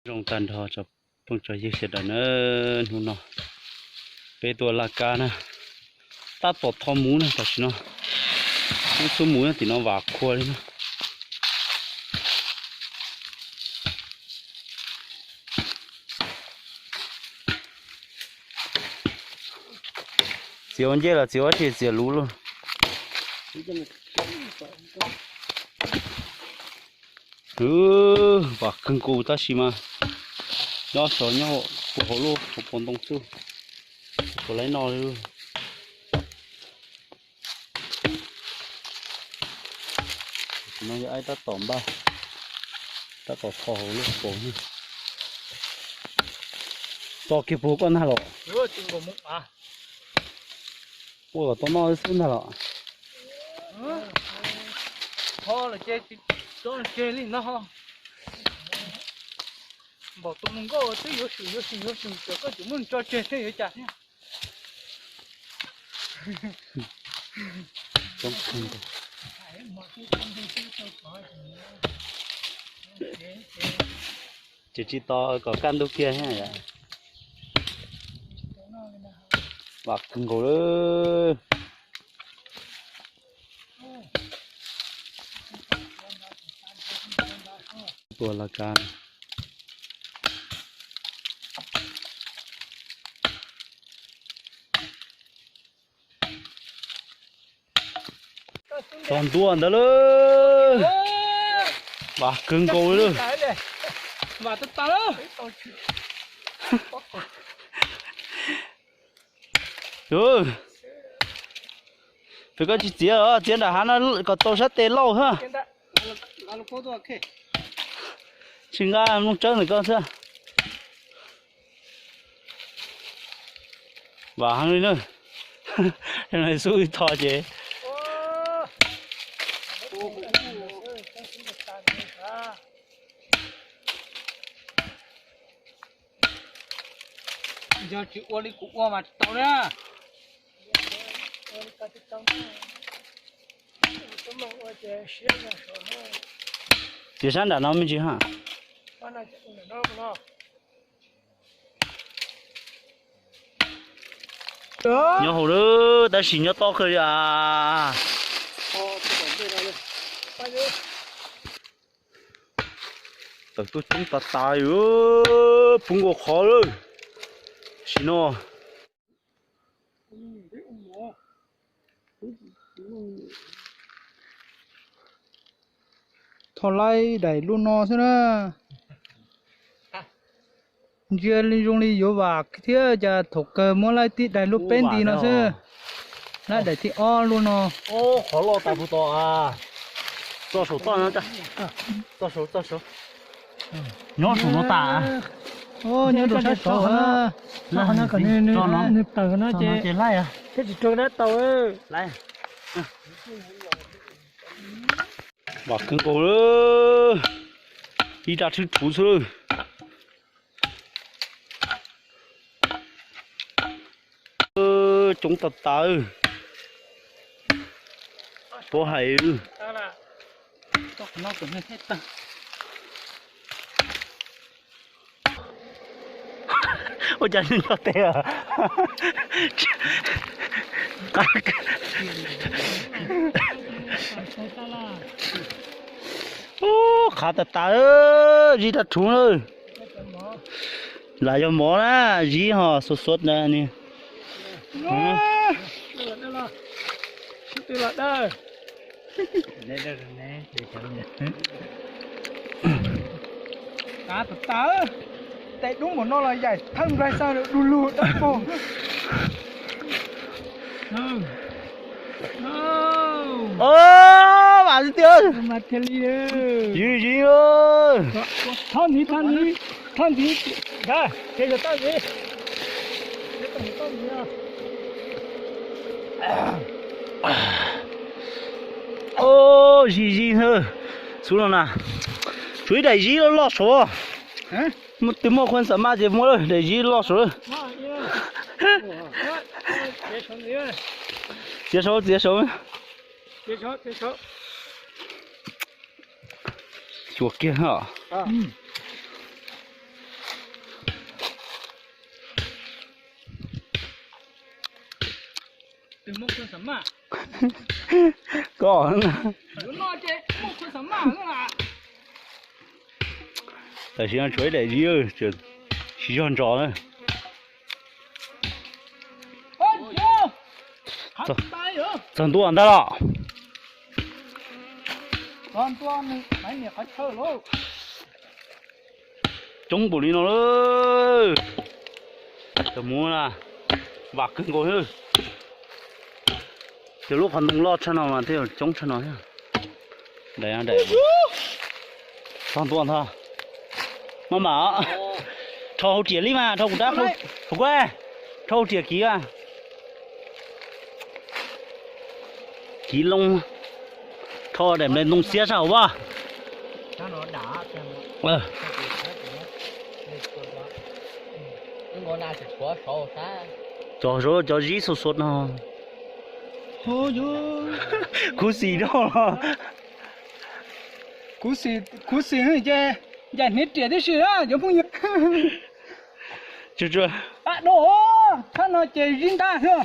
trong tàn thọ chụp phong trào dư sệt ở nơi hú nọ về tua lá cá nè ta tọt thò mũ nè ta chỉ nó số mũ thì nó vào khua đi nó chiều anh chơi là chiều thì chiều lú luôn và cưng cù ta xí mà nó sợ nhau của họ luôn của bọn đông sư của lấy nó luôn nó ai ta tỏm ba ta tỏ thò luôn cổ như to kia bố con hả lọ ủa to nó xinh hả lọ ho là chơi cho chơi lên nó ho bảo tụi mình có tới yếu sử cho có chúng mình cho chơi thế vậy chả trong không chỉ to có căn đâu kia ha bạc cưng cổ đó tua là can toàn tua đó luôn bạc cưng cổ luôn và tất cả đó ừ phải có chỉ ở trên là hắn nó có tô sát tê lâu ha chừng ra không chơi được con chưa và hắn đi nữa cái này xui thò chứ giờ chịu qua đi cũng qua mà tao đó chỉ sáng đã nói mới chứ hả nhớ hồ nữa ta chỉ nhớ to khơi à tao tôi chúng ta tài ơ phun过khó rồi xin nó thò lại đẩy luôn nó thế nè giờ đi dùng đi vô bạc thế giờ thuộc mua lại tí đẩy lúc bên tí nó chứ lại đẩy tí o luôn nó ô khó lo tại phụ to à cho số to nó cho số nhớ số nó tả ô nhớ đồ sách số ha nó còn nên cho nó tờ nó chơi lại à thế thì cho nó tàu ơi lại và cưng cổ nữa đi ra thứ thủ rồi chúng ta tới bố hay nó cũng hết ta ôi trời nó tè à ô khá tạt ta ơi gì đặt xuống ơi lại cho mỏ á gì hả sốt nè nè từ lợn đây đây để cho cá tạt ta tại đúng của nó là dài thân ra sao được đu lù đất bò ô bà đi tiêu mà thiên lý gì ơi thân đi đây cái giờ tao gì ô gì thôi xuống nào nè chuối đầy gì nó lọt số một tiếng một con sợ ma gì mua rồi đầy gì lọt số接手chuột kia hả 这木困什么？ có 有那这木困什么啊？ tại sao ăn chuối để gì ơi chứ chỉ cho ăn trò thôi 哦，有，还没有， 真多ăn đó là 刚多呢，买你还臭喽。 chống bù đi nó ơi tớ mua là bạc cưng ngồi hơn từ lúc hắn tung lo cho nó mà theo chống cho nó nhá để ăn để xong tuần thôi mà bảo thâu tiền đi mà thâu cũng đáp thâu quê thâu tiền ký à ký lông thâu để lên lông xía sao ba Cho nó đá xem. Ngô na sẽ có sổ ta. cho dí sốt sốt nó Thôi chứ. cú xì đó cú xì hơi chứ. Dạ nít tiền đấy chứ á, giống như. chưa À đồ, sao nó chơi riêng ta thôi.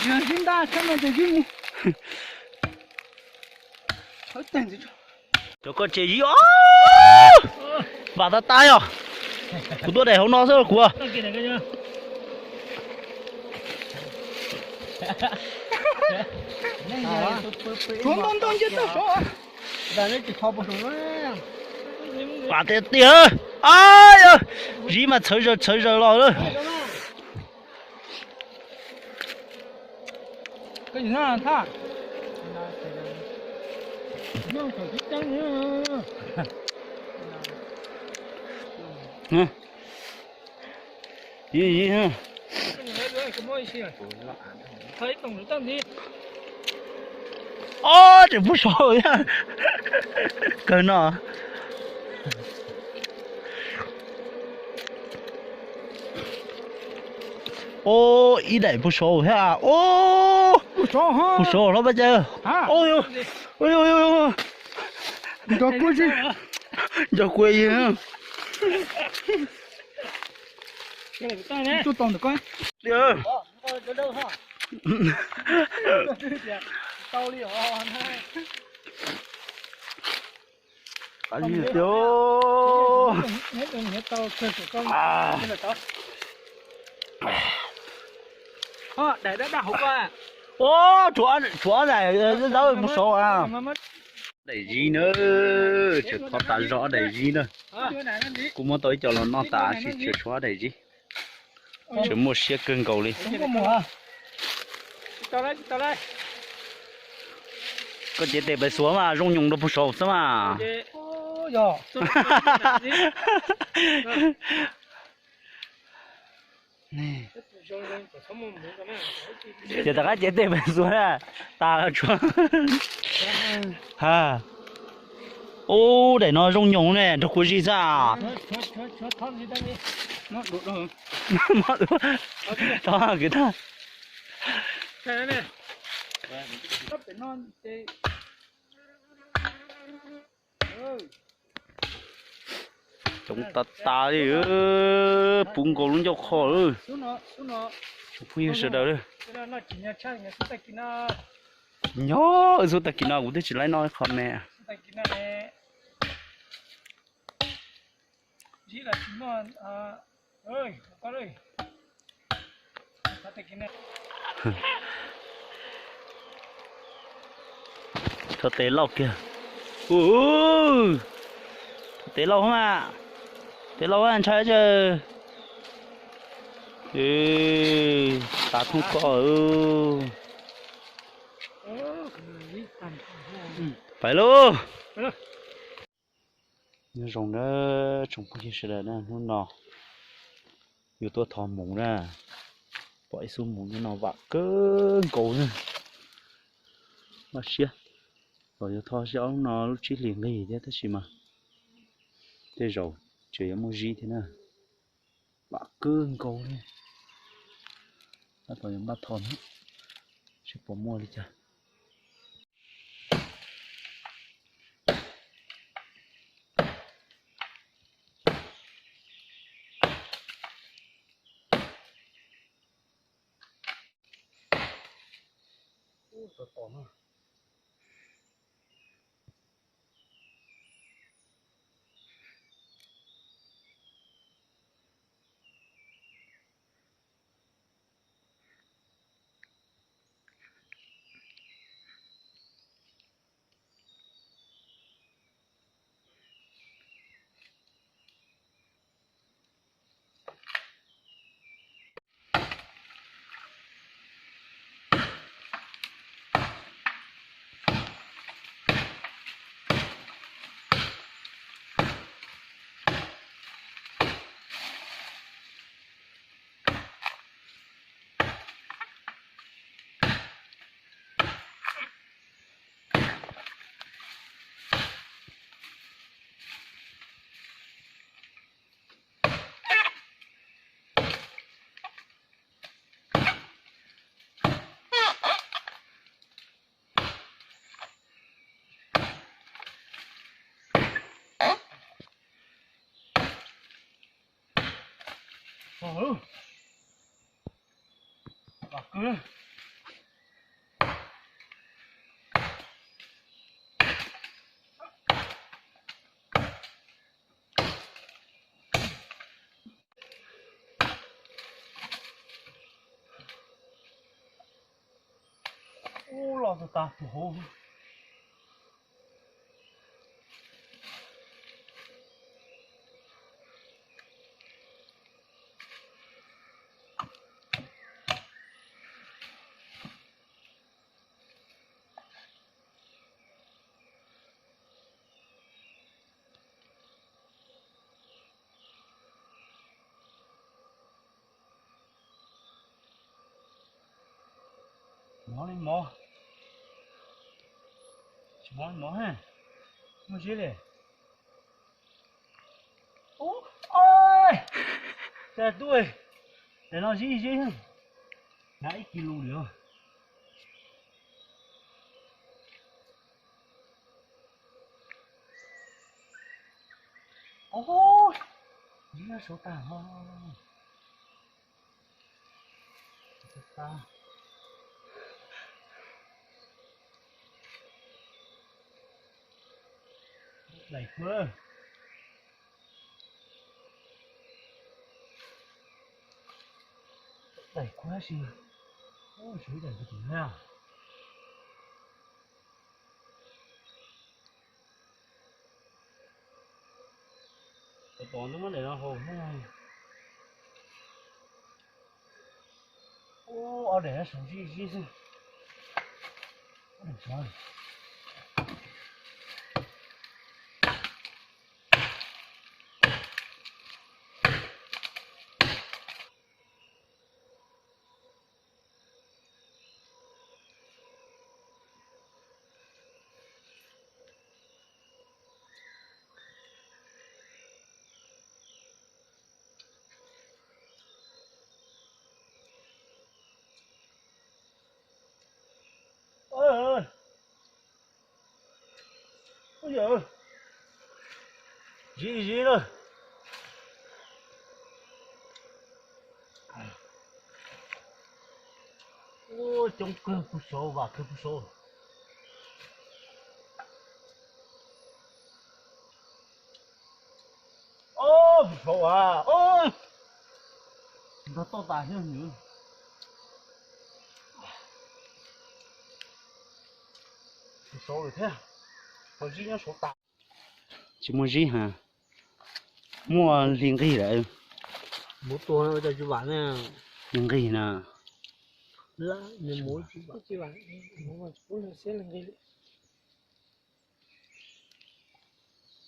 Giờ riêng ta sao nó chơi riêng đi. Thôi tiền gì cho con chơi gì á bà ta tay à cú tôi để không nó sao cú à Chúng con tôi chết tao số. Giờ nó chỉ không có số nữa. bà thế tía ai ơi gì mà chơi rồi rồi Cái gì nó tha. Nó phải cái trắng nữa. gì hả Thấy tổng được tâm đi. ô thì不熟呀跟呢ô ý này 不熟呀ô 不少哈。不熟了吧这啊。哦呦哎呦呦呦你到过去。这贵呀就懂得关。 được Ở đâu hả? Tao đi họ này. anh gì tiêu Hết rồi, hết tao chơi của con. à Đây là tao. Để đã hộp qua. ô chúa này đâu một số à để gì nữa chưa có tả rõ để gì nữa cũng muốn tới cho nó tả thì chưa xóa để gì chỉ một xe cân cầu đi Không có mùa. Tao đây. có chế để bài xuống mà rong nhung nó不熟是吗 Ôi giời. chế ta cái chế để bài xuống à ta chúa ha ô để nó rong nhung này nó có gì ra Nó đổ rồi. đó cái đó Nè. Cấp để non chơi. chúng ta đi bún cầu luôn cho khó ơi Xuống nó. chúng phi sợ đâu đấy Cái đó nó chỉ nhà chơi nhà xuống tay kia nó. nhớ ở số ta kia nào cũng chỉ lấy nói không nè Xuống tay kia nó nè. Chỉ là chỉ mà ơi, con ơi. Xuống tay kia nè. cho tế lọc kìa ui tế lọc không à tế lọc ăn trái chứ ê ta không có phải luôn như rồng đó trồng cái gì đó nè nó nọ nhiều tôi thò mùng ra bỏ xuống mùng cho nó vạ cơn cổ nữa mà xia rồi thò cho nó lúc chỉ liền cái gì thế chứ mà thế rồi chỉ có một gì thế nào vạ cơn cổ này bắt đầu bắt thòn hết sẽ bỏ mua đi chưa ตัวต่อมาbà cứ ô lò tụt ta tụt hồ mó lên mó mó ha mó gì đấy ô ơi trời tôi để nó gì ha nãy kilo nữa ôi gì là số tàng ho số tàng đẩy quá đẩy quá gì ôi trời đẩy cái gì nào cái bọn nó để nó hồn thế này ô ở để nó sống gì chứ đừng chơi ơi ôi giời ơi gì rồi ôi trong cơ của số và cơ của số ô số à ôi nó to tàn hơn nữa số rồi thế có gì nó số tàn chỉ mua gì hả mua liền cái đấy một tuần rồi cho bạn nè liền cái nè là nên mỗi chị bạn mỗi lần sẽ là cái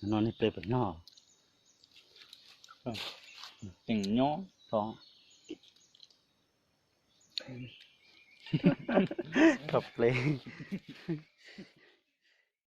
nó này bể bẩn nhỏ tình nhỏ đó cặp lên